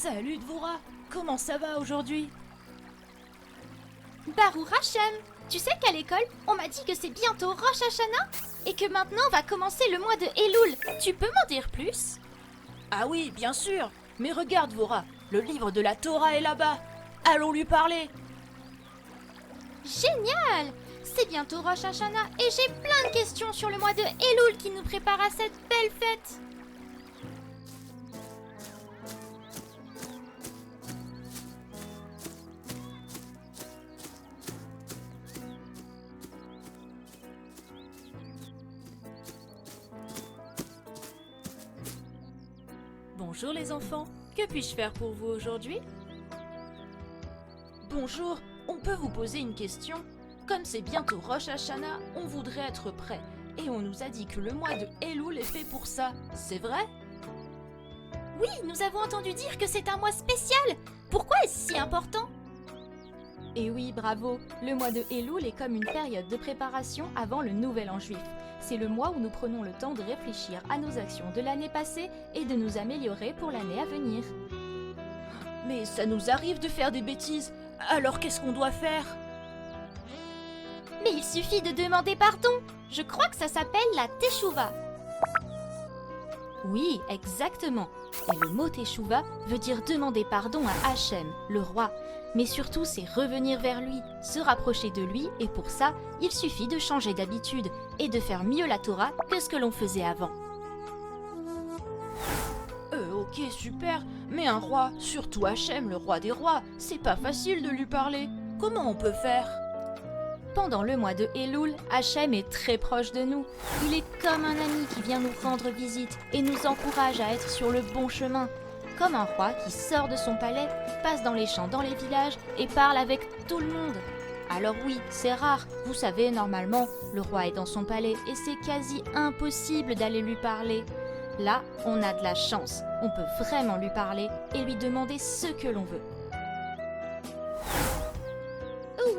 Salut Dvoura, comment ça va aujourd'hui? Baruch Hashem, tu sais qu'à l'école, on m'a dit que c'est bientôt Rosh Hashanah et que maintenant va commencer le mois de Elul. Tu peux m'en dire plus? Ah oui, bien sûr. Mais regarde Dvoura, le livre de la Torah est là-bas. Allons lui parler. Génial! C'est bientôt Rosh Hashanah et j'ai plein de questions sur le mois de Elul qui nous prépare à cette belle fête. Bonjour les enfants, que puis-je faire pour vous aujourd'hui? Bonjour, on peut vous poser une question? Comme c'est bientôt Rosh Hashanah, on voudrait être prêt. Et on nous a dit que le mois de Elul est fait pour ça, c'est vrai? Oui, nous avons entendu dire que c'est un mois spécial. Pourquoi est-ce si important? Et oui, bravo, le mois de Elul est comme une période de préparation avant le Nouvel An juif. C'est le mois où nous prenons le temps de réfléchir à nos actions de l'année passée et de nous améliorer pour l'année à venir. Mais ça nous arrive de faire des bêtises, alors qu'est-ce qu'on doit faire? Mais il suffit de demander pardon. Je crois que ça s'appelle la Teshuvah. Oui, exactement. Et le mot Teshuvah veut dire demander pardon à Hachem, le roi. Mais surtout, c'est revenir vers lui, se rapprocher de lui, et pour ça, il suffit de changer d'habitude et de faire mieux la Torah que ce que l'on faisait avant. Ok, super, mais un roi, surtout Hachem, le roi des rois, c'est pas facile de lui parler. Comment on peut faire? Pendant le mois de Elul, Hachem est très proche de nous. Il est comme un ami qui vient nous rendre visite et nous encourage à être sur le bon chemin. Comme un roi qui sort de son palais, passe dans les champs, dans les villages et parle avec tout le monde. Alors oui, c'est rare. Vous savez, normalement, le roi est dans son palais et c'est quasi impossible d'aller lui parler. Là, on a de la chance. On peut vraiment lui parler et lui demander ce que l'on veut.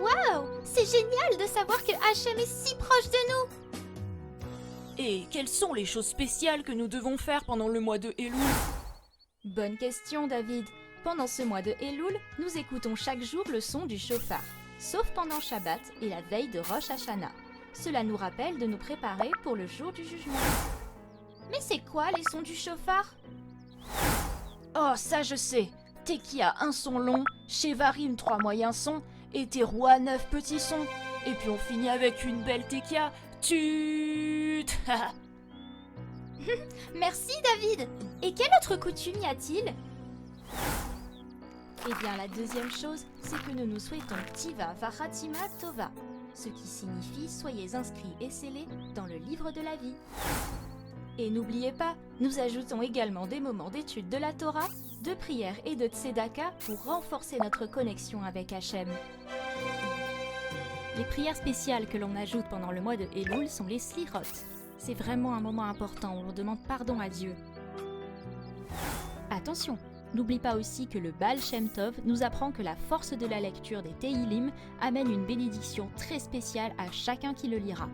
Waouh! C'est génial de savoir que Hachem est si proche de nous! Et quelles sont les choses spéciales que nous devons faire pendant le mois de Elul? Bonne question, David. Pendant ce mois de Elul, nous écoutons chaque jour le son du shofar, sauf pendant Shabbat et la veille de Rosh Hashanah. Cela nous rappelle de nous préparer pour le jour du jugement. Mais c'est quoi les sons du shofar? Oh, ça je sais. Tekia, un son long, Shevarim, 3 moyens sons, et Teroua, 9 petits sons. Et puis on finit avec une belle Tekia. Tut. Merci David! Et quelle autre coutume y a-t-il? Eh bien, la deuxième chose, c'est que nous nous souhaitons Tiva Vachatima Tova, ce qui signifie « Soyez inscrits et scellés dans le livre de la vie ». Et n'oubliez pas, nous ajoutons également des moments d'étude de la Torah, de prière et de tzedaka pour renforcer notre connexion avec Hachem. Les prières spéciales que l'on ajoute pendant le mois de Elul sont les slirot. C'est vraiment un moment important où l'on demande pardon à Dieu. Attention, n'oublie pas aussi que le Baal Shem Tov nous apprend que la force de la lecture des Tehillim amène une bénédiction très spéciale à chacun qui le lira.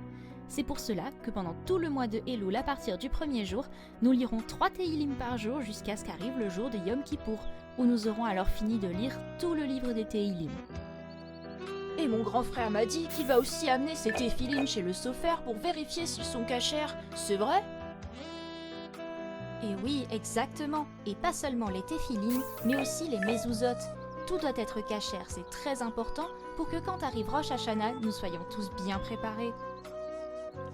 C'est pour cela que pendant tout le mois de Elul, à partir du premier jour, nous lirons 3 Tehillim par jour jusqu'à ce qu'arrive le jour de Yom Kippour, où nous aurons alors fini de lire tout le livre des Tehillim. Et mon grand frère m'a dit qu'il va aussi amener ses téphilim chez le sofer pour vérifier s'ils sont cachers. C'est vrai? Et oui, exactement. Et pas seulement les téphilim, mais aussi les mezuzot. Tout doit être cachère, c'est très important pour que quand arrive Rosh Hashanah, nous soyons tous bien préparés.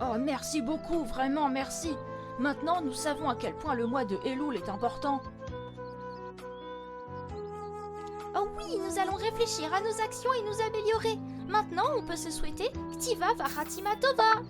Oh, merci beaucoup, vraiment merci. Maintenant, nous savons à quel point le mois de Elul est important. Oh oui, nous allons réfléchir à nos actions et nous améliorer. Maintenant, on peut se souhaiter Ktiva Vachatima Tova.